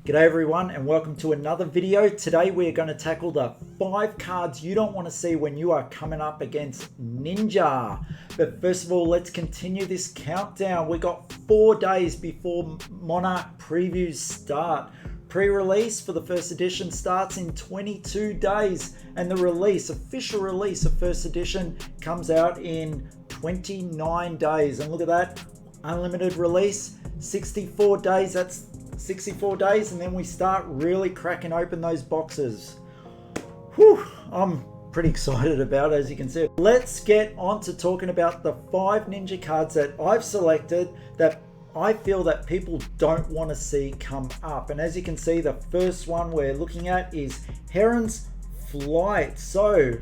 G'day everyone and welcome to another video. Today we're going to tackle the 5 cards you don't want to see when you are coming up against Ninja. But first of all, let's continue this countdown. We got 4 days before Monarch previews start. Pre-release for the first edition starts in 22 days and the official release of first edition comes out in 29 days. And look at that, unlimited release, 64 days. That's 64 days and then we start really cracking open those boxes. Whew, I'm pretty excited about it, as you can see. Let's get on to talking about the 5 Ninja cards that I've selected that I feel that people don't want to see come up. And as you can see, the first one we're looking at is Heron's Flight. So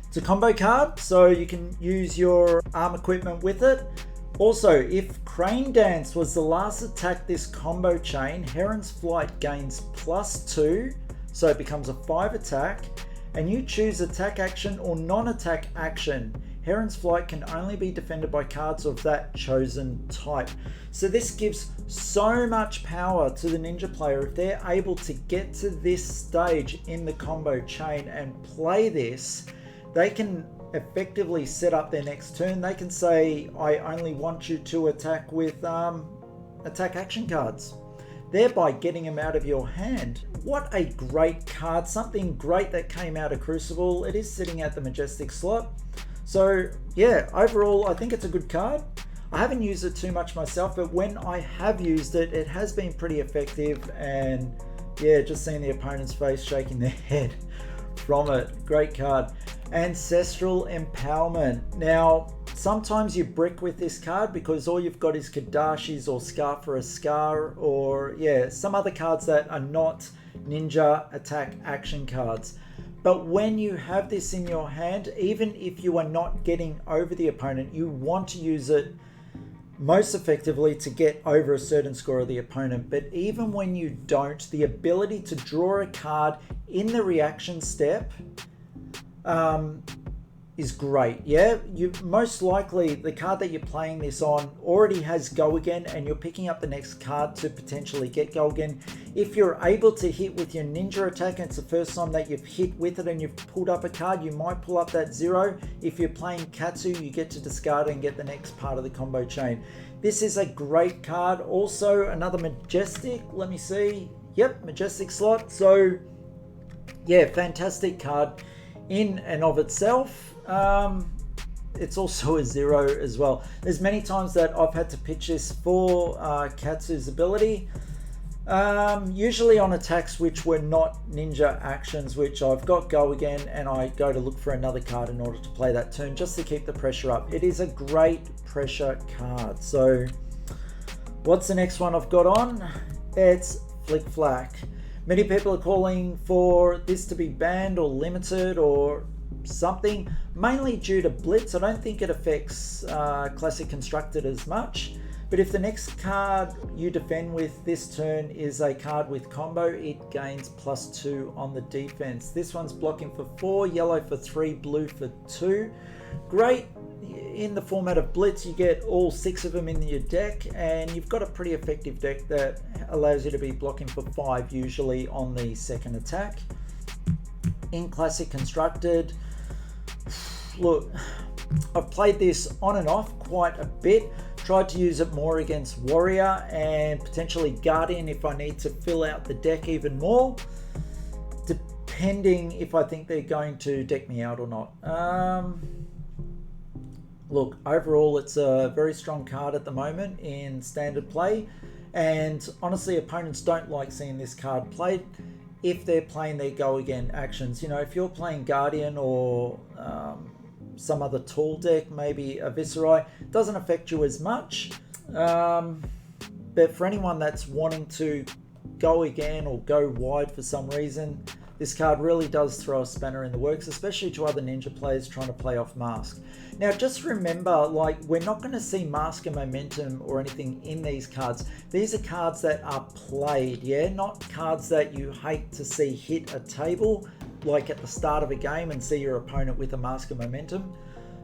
it's a combo card, so you can use your arm equipment with it. Also, if Crane Dance was the last attack this combo chain, Heron's Flight gains +2, so it becomes a 5 attack, and you choose attack action or non-attack action. Heron's Flight can only be defended by cards of that chosen type. So this gives so much power to the Ninja player if they're able to get to this stage in the combo chain and play this. They can effectively set up their next turn. They can say, I only want you to attack with attack action cards, thereby getting them out of your hand. What a great card, something great that came out of Crucible. It is sitting at the Majestic slot. So yeah, overall I think it's a good card. I haven't used it too much myself, but when I have used it, it has been pretty effective. And yeah, just seeing the opponent's face shaking their head from it. Great card. Ancestral Empowerment. Now, sometimes you brick with this card because all you've got is Kadashis or Scar for a Scar, or yeah, some other cards that are not Ninja attack action cards. But when you have this in your hand, even if you are not getting over the opponent, you want to use it most effectively to get over a certain score of the opponent. But even when you don't, the ability to draw a card in the reaction step is great. Yeah, you most likely the card that you're playing this on already has Go Again and you're picking up the next card to potentially get Go Again. If you're able to hit with your Ninja attack and it's the first time that you've hit with it and you've pulled up a card, you might pull up that 0. If you're playing Katsu, you get to discard and get the next part of the combo chain. This is a great card. Also another Majestic, let me see, yep, Majestic slot. So yeah, fantastic card in and of itself. It's also a 0 as well. There's many times that I've had to pitch this for Katsu's ability, usually on attacks which were not Ninja actions, which I've got Go Again and I go to look for another card in order to play that turn just to keep the pressure up. It is a great pressure card. So what's the next one I've got on? It's Flick Flack. Many people are calling for this to be banned or limited or something, mainly due to Blitz. I don't think it affects Classic Constructed as much, but if the next card you defend with this turn is a card with combo, it gains +2 on the defense. This one's blocking for 4, yellow for 3, blue for 2. Great in the format of Blitz. You get all 6 of them in your deck and you've got a pretty effective deck that allows you to be blocking for 5 usually on the second attack. In Classic Constructed, look, I've played this on and off quite a bit. Tried to use it more against Warrior and potentially Guardian if I need to fill out the deck even more, depending if I think they're going to deck me out or not. Look, overall it's a very strong card at the moment in standard play, and honestly opponents don't like seeing this card played if they're playing their Go Again actions. You know, if you're playing Guardian or some other tool deck, maybe a Viserai, doesn't affect you as much. But for anyone that's wanting to go again or go wide for some reason, this card really does throw a spanner in the works, especially to other Ninja players trying to play off Mask. Now just remember, like, we're not going to see Mask and Momentum or anything in these cards. These are cards that are played, yeah, not cards that you hate to see hit a table like at the start of a game and see your opponent with a Mask and Momentum.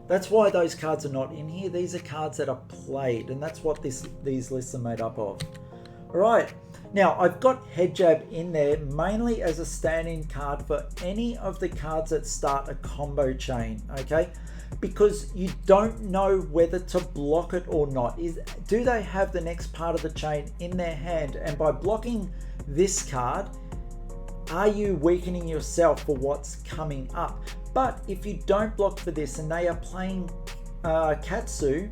That's why those cards are not in here. These are cards that are played, and that's what these lists are made up of. Alright, now I've got Head Jab in there mainly as a stand-in card for any of the cards that start a combo chain, okay? Because you don't know whether to block it or not. Do they have the next part of the chain in their hand? And by blocking this card, are you weakening yourself for what's coming up? But if you don't block for this and they are playing Katsu,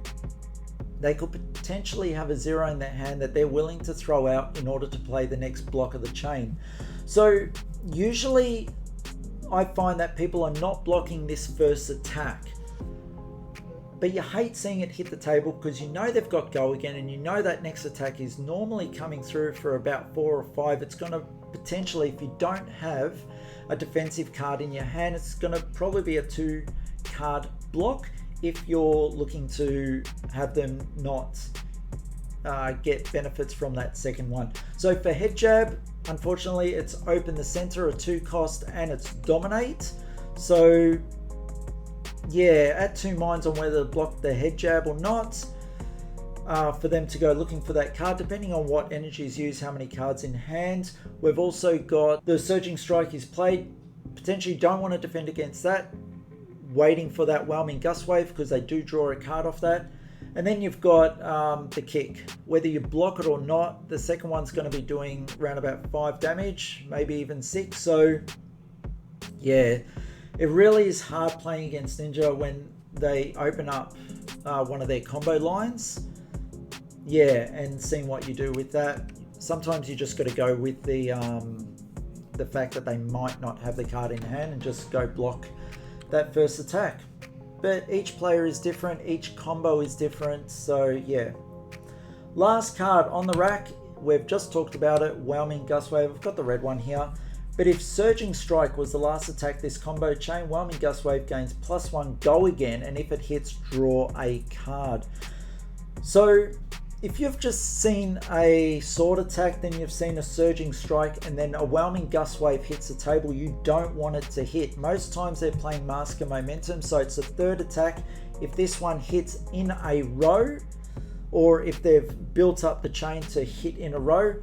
they could potentially have a 0 in their hand that they're willing to throw out in order to play the next block of the chain. So usually I find that people are not blocking this first attack. But you hate seeing it hit the table because you know they've got go again, and you know that next attack is normally coming through for about 4 or 5. It's going to potentially, if you don't have a defensive card in your hand, it's going to probably be a 2-card block if you're looking to have them not get benefits from that second one. So for Head Jab, unfortunately, it's Open the Center, a 2-cost, and it's Dominate. So yeah, at 2 minds on whether to block the Head Jab or not, for them to go looking for that card, depending on what energy is used, how many cards in hand. We've also got the Surging Strike is played. Potentially don't want to defend against that, waiting for that Whelming Gust Wave because they do draw a card off that. And then you've got the Kick. Whether you block it or not, the second one's going to be doing around about 5 damage, maybe even 6. So yeah, it really is hard playing against Ninja when they open up one of their combo lines. Yeah, and seeing what you do with that. Sometimes you just got to go with the fact that they might not have the card in hand and just go block that first attack. But each player is different, each combo is different, so yeah. Last card on the rack, we've just talked about it, Whelming Gust Wave. I've got the red one here. But if Surging Strike was the last attack this combo chain, Whelming Gust Wave gains +1 go again, and if it hits, draw a card. So if you've just seen a sword attack, then you've seen a Surging Strike, and then a Whelming Gust Wave hits the table, you don't want it to hit. Most times they're playing Mask of Momentum, so it's a 3rd attack. If this one hits in a row, or if they've built up the chain to hit in a row,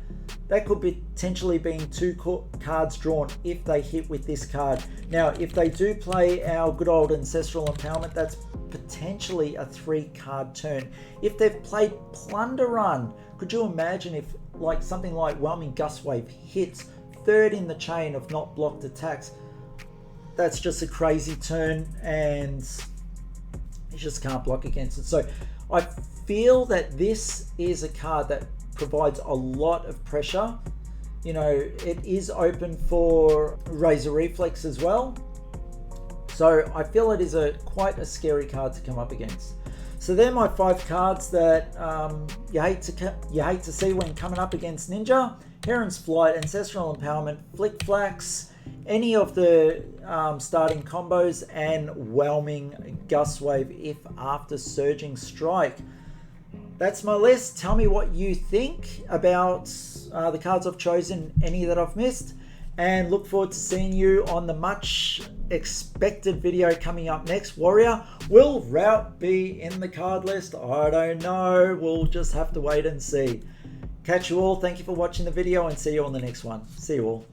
that could potentially be 2 cards drawn if they hit with this card. Now, if they do play our good old Ancestral Empowerment, that's potentially a 3-card turn. If they've played Plunder Run, could you imagine if like something like Whelming Gust Wave hits 3rd in the chain of not blocked attacks? That's just a crazy turn, and you just can't block against it. So I feel that this is a card that provides a lot of pressure. You know, it is open for Razor Reflex as well. So I feel it is quite a scary card to come up against. So they're my 5 cards that you hate to see when coming up against Ninja. Heron's Flight, Ancestral Empowerment, Flick Flax, any of the starting combos, and Whelming Gust Wave if after Surging Strike. That's my list. Tell me what you think about the cards I've chosen, any that I've missed, and look forward to seeing you on the much expected video coming up next. Warrior, will Route be in the card list? I don't know. We'll just have to wait and see. Catch you all. Thank you for watching the video, and see you on the next one. See you all.